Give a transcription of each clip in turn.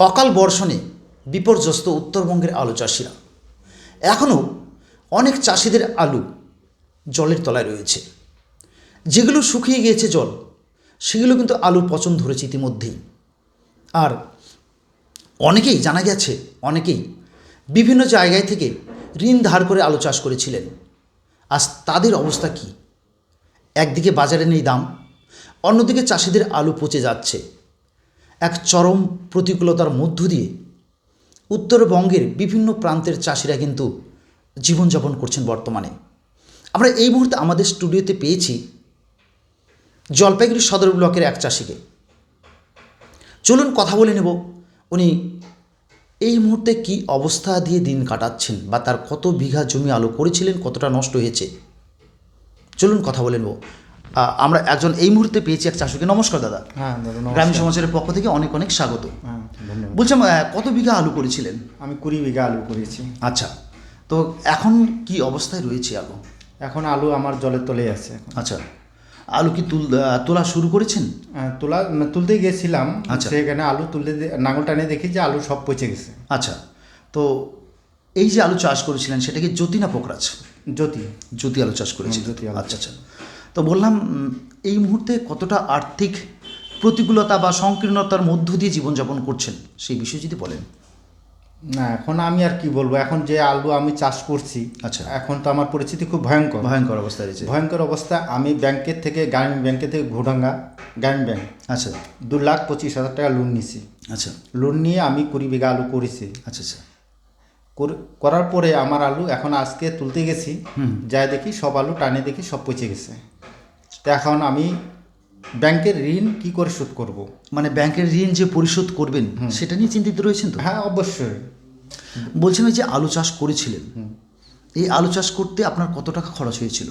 অকাল বর্ষণে বিপর্যস্ত উত্তরবঙ্গের আলু চাষিরা। এখনও অনেক চাষিদের আলু জলের তলায় রয়েছে। যেগুলো শুকিয়ে গিয়েছে জল, সেগুলো কিন্তু আলুর পচন ধরেছে ইতিমধ্যেই। আর অনেকেই জানা গেছে, অনেকেই বিভিন্ন জায়গায় থেকে ঋণ ধার করে আলু চাষ করেছিলেন। আজ তাদের অবস্থা কী? একদিকে বাজারে নেই দাম, অন্যদিকে চাষিদের আলু পচে যাচ্ছে। এক চরম প্রতিকূলতার মধ্য দিয়ে উত্তরবঙ্গের বিভিন্ন প্রান্তের চাষিরা কিন্তু জীবনযাপন করছেন বর্তমানে। আমরা এই মুহূর্তে আমাদের স্টুডিওতে পেয়েছি জলপাইগুড়ি সদর ব্লকের এক চাষিকে। চলুন কথা বলে নেব উনি এই মুহূর্তে কি অবস্থা দিয়ে দিন কাটাচ্ছেন, বা তার কত বিঘা জমি আলু করেছিলেন, কতটা নষ্ট হয়েছে। চলুন কথা বলে নেব। আমরা একজন এই মুহূর্তে পেয়েছি এক চাষিকে। নমস্কার দাদা। হ্যাঁ দাদা, গ্রামীণ সমাচারের পক্ষ থেকে অনেক অনেক স্বাগত। হ্যাঁ ধন্যবাদ। বলছিলাম কত বিঘা আলু করেছিলেন? আমি 20 বিঘা আলু করেছি। আচ্ছা, তো এখন কি অবস্থায় রয়েছে আলু? এখন আলু আমার জলের তলেই আছে এখন। আচ্ছা, আলু কি তোলা শুরু করেছেন? তুলতে গিয়েছিলাম, আচ্ছা। সেখানে আলু তুলতে নাঙল টানে দেখি যে আলু সব পচে গেছে। আচ্ছা, তো এই যে আলু চাষ করেছিলেন সেটা কি জ্যোতি না পোকরাজ? জ্যোতি আলু চাষ করেছিলেন। জ্যোতি আলু। আচ্ছা আচ্ছা, তো বললাম এই মুহূর্তে কতটা আর্থিক প্রতিকূলতা বা সংকীর্ণতার মধ্য দিয়ে জীবনযাপন করছেন সেই বিষয়ে যদি বলেন। না, এখন আমি আর কি বলবো, এখন যে আলু আমি চাষ করছি, আচ্ছা, এখন তো আমার পরিস্থিতি খুব ভয়ঙ্কর অবস্থা রয়েছে। ভয়ঙ্কর অবস্থা। আমি ব্যাংকের থেকে, গ্রামীণ ব্যাংকের থেকে, ঘোডাঙ্গা গ্রামীণ ব্যাংক, আচ্ছা 2,25,000 টাকা লোন নিছি। আচ্ছা লোন নিয়ে আমি 20 বিঘা আলু করেছি। আচ্ছা আচ্ছা, করার পরে আমার আলু এখন আজকে তুলতে গেছি, যাই দেখি সব আলু টানে দেখি সব পচে গেছে। তো এখন আমি ব্যাংকের ঋণ কি করে শোধ করব? মানে ব্যাংকের ঋণ যে পরিশোধ করবেন সেটা নিয়ে চিন্তিত রয়েছেন তো? হ্যাঁ অবশ্যই। বলছেন যে আলু চাষ করেছিলেন, এই আলু চাষ করতে আপনার কত টাকা খরচ হয়েছিল?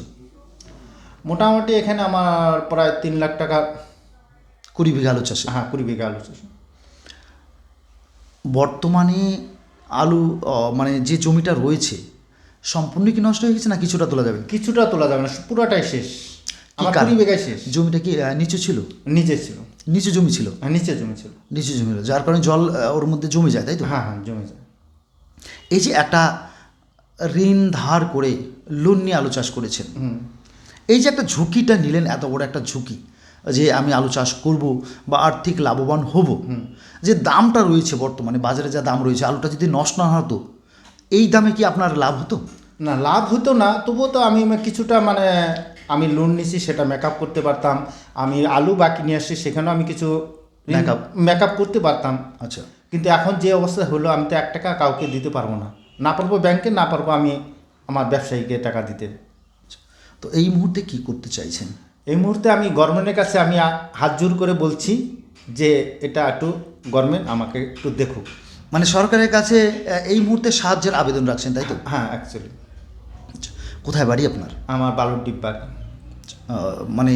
মোটামুটি এখানে আমার প্রায় 3 লাখ টাকা। 20 বিঘা আলু চাষে? হ্যাঁ 20 বিঘা আলু চাষ। বর্তমানে আলু মানে যে জমিটা রয়েছে সম্পূর্ণ কি নষ্ট হয়ে গেছে, না কিছুটা তোলা যাবে? কিছুটা তোলা যাবে না, পুরোটাই শেষ। আমার 20 বিঘাই শেষ। জমিটা কি নিচু ছিল? নিচে ছিল। নিচু জমি ছিল? হ্যাঁ নিচে জমি ছিল। নিচু জমি ছিল, যার কারণে জল ওর মধ্যে জমে যায়, তাই তো? হ্যাঁ হ্যাঁ জমে যায়। এই যে একটা ঋণ ধার করে লোন নিয়ে আলু চাষ করেছেন, এই যে একটা ঝুঁকিটা নিলেন, এত বড় একটা ঝুঁকি যে আমি আলু চাষ করব বা আর্থিক লাভবান হব, যে দামটা রয়েছে বর্তমানে বাজারে, যা দাম রয়েছে, আলুটা যদি নষ্ট না হতো এই দামে কি আপনার লাভ হতো? না, লাভ হতো না, তবুও তো আমি কিছুটা আমি লোন নিছি সেটা মেকআপ করতে পারতাম। আমি আলু বাকি নিয়ে আসছি, সেখানেও আমি কিছু মেকআপ করতে পারতাম। আচ্ছা, কিন্তু এখন যে অবস্থা হলো, আমি তো 1 টাকা কাউকে দিতে পারবো না, না পারবো ব্যাংকে, না পারবো আমি আমার ব্যবসায়ীকে টাকা দিতে। তো এই মুহূর্তে কি করতে চাইছেন? এই মুহূর্তে আমি গভর্নমেন্টের কাছে আমি হাত জোর করে বলছি যে এটা একটু গভর্নমেন্ট আমাকে একটু দেখুক। মানে সরকারের কাছে এই মুহূর্তে সাহায্যের আবেদন রাখছেন, তাই তো? হ্যাঁ অ্যাকচুয়ালি। কোথায় বাড়ি আপনার? আমার বালুরডিপ বাড়ি। মানে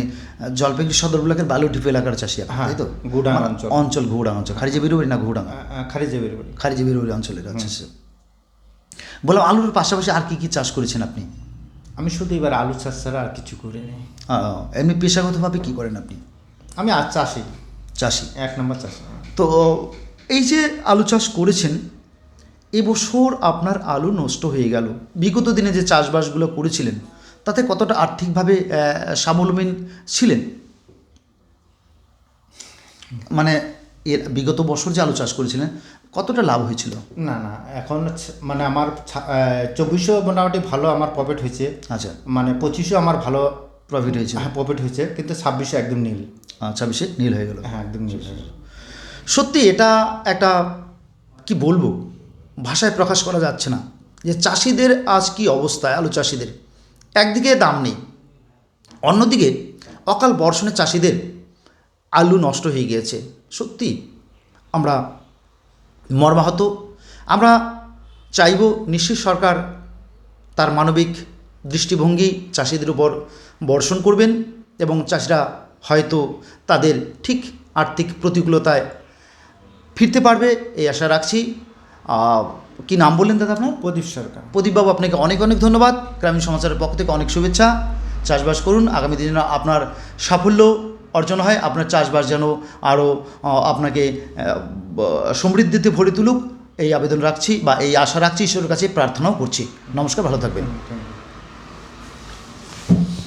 জলপাইগুড়ি সদর ব্লকের বালুরডিপ এলাকার চাষি আপনি, তাই তো? ঘুডাঙ্গা অঞ্চল ঘুডাঙ্গা অঞ্চল, খারিজাবির বাড়ি না ঘুডাঙ্গা? খারিজাবির বাড়ি। খারিজাবির বাড়ি অঞ্চলের। আচ্ছা আচ্ছা, বললাম আলুর পাশাপাশি আর কি কি চাষ করেছেন আপনি? আমি শুধু এবার আলু চাষ ছাড়া আর কিছু করিনি। এমনি পেশাগতভাবে কি করেন আপনি? আমি আর চাষি। 1 নম্বর চাষি। তো এই যে আলু চাষ করেছেন, এবছর আপনার আলু নষ্ট হয়ে গেল, বিগত দিনে যে চাষবাসগুলো করেছিলেন তাতে কতটা আর্থিকভাবে স্বাবলম্বী ছিলেন? মানে এর বিগত বছর যে আলু চাষ করেছিলেন কতটা লাভ হয়েছিল? না না, এখন আমার 2400 মোটামুটি ভালো আমার প্রফিট হয়েছে। আচ্ছা, 2500 আমার ভালো প্রফিট হয়েছে? হ্যাঁ প্রফিট হয়েছে, কিন্তু 2600 একদম নীল। 26-এ নীল হয়ে গেল? হ্যাঁ একদম নীল। সত্যি এটা একটা কি বলবো, ভাষায় প্রকাশ করা যাচ্ছে না যে চাষিদের আজ কি অবস্থায়। আলু চাষিদের একদিকে দাম নেই, অন্যদিকে অকাল বর্ষণে চাষিদের আলু নষ্ট হয়ে গিয়েছে। সত্যি আমরা মর্মাহত। আমরা চাইব নিশ্চয়ই সরকার তার মানবিক দৃষ্টিভঙ্গি চাষিদের উপর বর্ষণ করবেন এবং চাষিরা হয়তো তাদের ঠিক আর্থিক প্রতিকূলতায় ফিরতে পারবে, এই আশা রাখছি। কি নাম বললেন দাদা আপনার? প্রদীপ সরকার। প্রদীপবাবু, আপনাকে অনেক অনেক ধন্যবাদ। গ্রামীণ সমাচারের পক্ষ থেকে অনেক শুভেচ্ছা। চাষবাস করুন, আগামী দিনে আপনার সাফল্য অর্জন হয়, আপনার চাষবাস যেন আরও আপনাকে সমৃদ্ধিতে ভরে তুলুক, এই আবেদন রাখছি বা এই আশা রাখছি, ঈশ্বরের কাছে প্রার্থনাও করছি। নমস্কার, ভালো থাকবেন। Thank you.